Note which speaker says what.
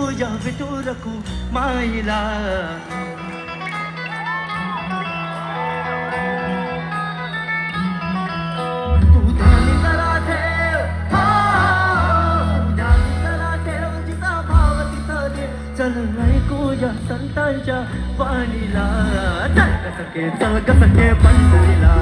Speaker 1: तुझ्या भेटू रखू माईला. तू ध्यानी जरा ठेव, ध्यानी जरा ठेव, जिचा भाव तिथं दे. चल ऐकूया संतांच्या वाणीला. चल ग सखे पंढरीला.